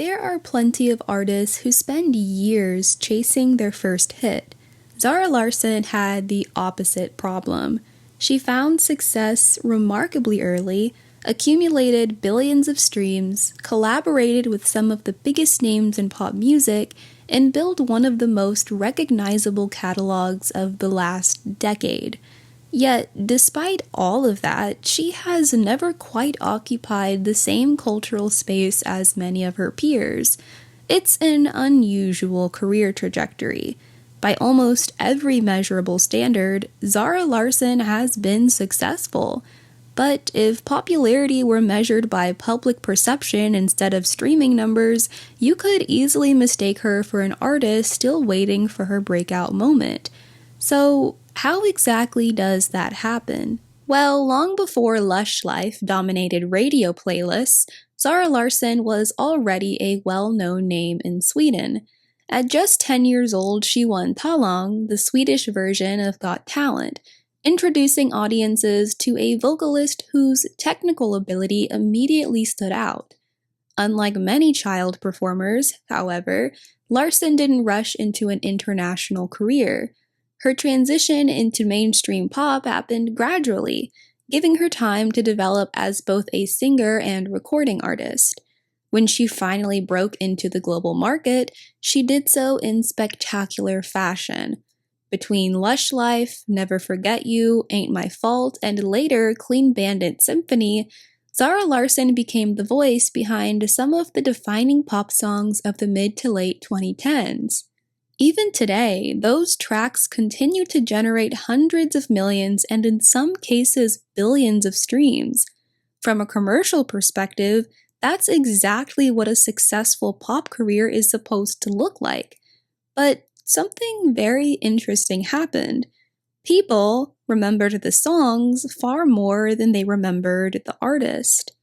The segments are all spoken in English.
there are plenty of artists who spend years chasing their first hit. Zara Larsson had the opposite problem. She found success remarkably early, accumulated billions of streams, collaborated with some of the biggest names in pop music, and built one of the most recognizable catalogs of the last decade. Yet, despite all of that, she has never quite occupied the same cultural space as many of her peers. It's an unusual career trajectory. By almost every measurable standard, Zara Larsson has been successful. But if popularity were measured by public perception instead of streaming numbers, you could easily mistake her for an artist still waiting for her breakout moment. So, how exactly does that happen? Well, long before Lush Life dominated radio playlists, Zara Larsson was already a well-known name in Sweden. At just 10 years old, she won Talang, the Swedish version of Got Talent, introducing audiences to a vocalist whose technical ability immediately stood out. Unlike many child performers, however, Larsson didn't rush into an international career. Her transition into mainstream pop happened gradually, giving her time to develop as both a singer and recording artist. When she finally broke into the global market, she did so in spectacular fashion. Between Lush Life, Never Forget You, Ain't My Fault, and later Clean Bandit Symphony, Zara Larsson became the voice behind some of the defining pop songs of the mid to late 2010s. Even today, those tracks continue to generate hundreds of millions and in some cases billions of streams. From a commercial perspective, that's exactly what a successful pop career is supposed to look like. But something very interesting happened. People remembered the songs far more than they remembered the artist.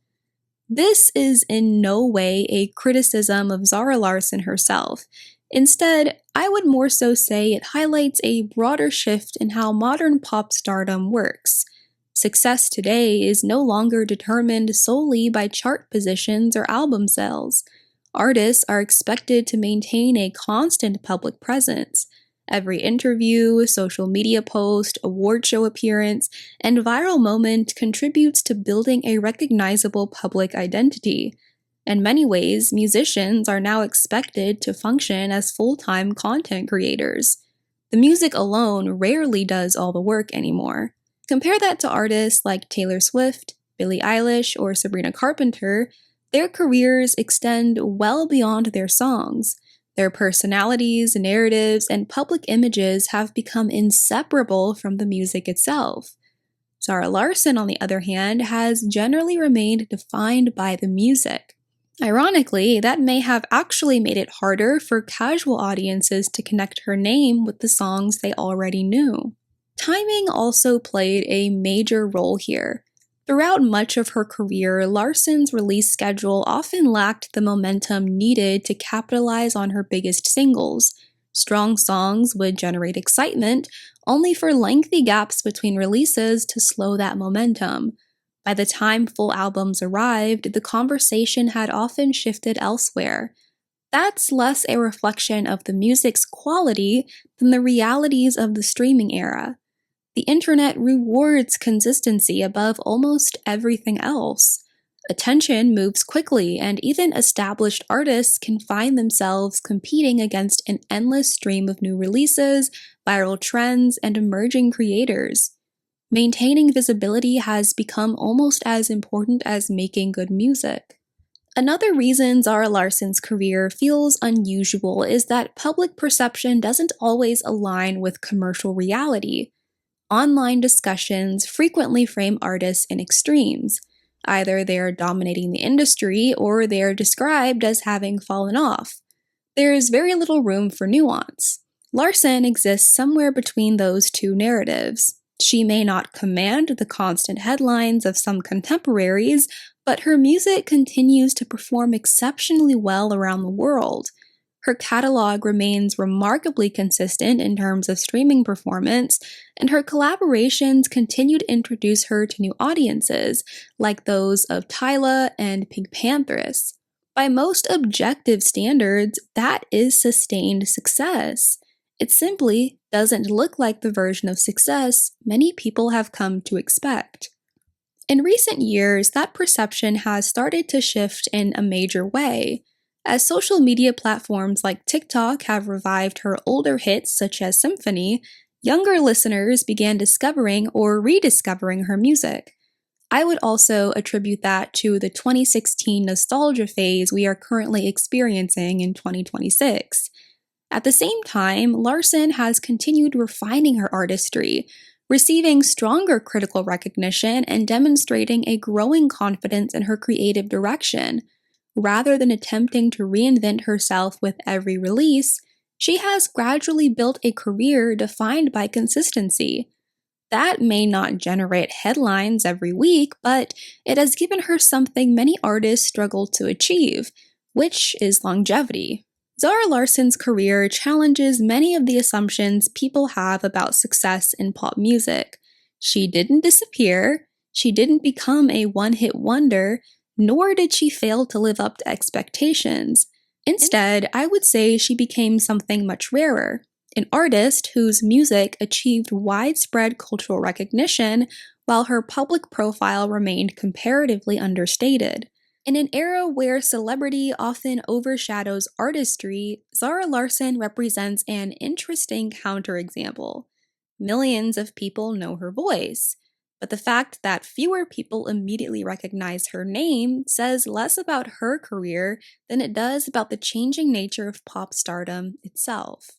This is in no way a criticism of Zara Larsson herself. Instead, I would more so say it highlights a broader shift in how modern pop stardom works. Success today is no longer determined solely by chart positions or album sales. Artists are expected to maintain a constant public presence. Every interview, social media post, award show appearance, and viral moment contributes to building a recognizable public identity. In many ways, musicians are now expected to function as full-time content creators. The music alone rarely does all the work anymore. Compare that to artists like Taylor Swift, Billie Eilish, or Sabrina Carpenter. Their careers extend well beyond their songs. Their personalities, narratives, and public images have become inseparable from the music itself. Zara Larsson, on the other hand, has generally remained defined by the music. Ironically, that may have actually made it harder for casual audiences to connect her name with the songs they already knew. Timing also played a major role here. Throughout much of her career, Larsson's release schedule often lacked the momentum needed to capitalize on her biggest singles. Strong songs would generate excitement, only for lengthy gaps between releases to slow that momentum. By the time full albums arrived, the conversation had often shifted elsewhere. That's less a reflection of the music's quality than the realities of the streaming era. The internet rewards consistency above almost everything else. Attention moves quickly, and even established artists can find themselves competing against an endless stream of new releases, viral trends, and emerging creators. Maintaining visibility has become almost as important as making good music. Another reason Zara Larsson's career feels unusual is that public perception doesn't always align with commercial reality. Online discussions frequently frame artists in extremes. Either they're dominating the industry or they're described as having fallen off. There's very little room for nuance. Larsson exists somewhere between those two narratives. She may not command the constant headlines of some contemporaries, but her music continues to perform exceptionally well around the world. Her catalog remains remarkably consistent in terms of streaming performance, and her collaborations continue to introduce her to new audiences, like those of Tyla and Pink Panthers. By most objective standards, that is sustained success. It simply doesn't look like the version of success many people have come to expect. In recent years, that perception has started to shift in a major way. As social media platforms like TikTok have revived her older hits such as Symphony, younger listeners began discovering or rediscovering her music. I would also attribute that to the 2016 nostalgia phase we are currently experiencing in 2026. At the same time, Larsson has continued refining her artistry, receiving stronger critical recognition and demonstrating a growing confidence in her creative direction. Rather than attempting to reinvent herself with every release, she has gradually built a career defined by consistency. That may not generate headlines every week, but it has given her something many artists struggle to achieve, which is longevity. Zara Larsson's career challenges many of the assumptions people have about success in pop music. She didn't disappear, she didn't become a one-hit wonder, nor did she fail to live up to expectations. Instead, I would say she became something much rarer, an artist whose music achieved widespread cultural recognition while her public profile remained comparatively understated. In an era where celebrity often overshadows artistry, Zara Larsson represents an interesting counterexample. Millions of people know her voice, but the fact that fewer people immediately recognize her name says less about her career than it does about the changing nature of pop stardom itself.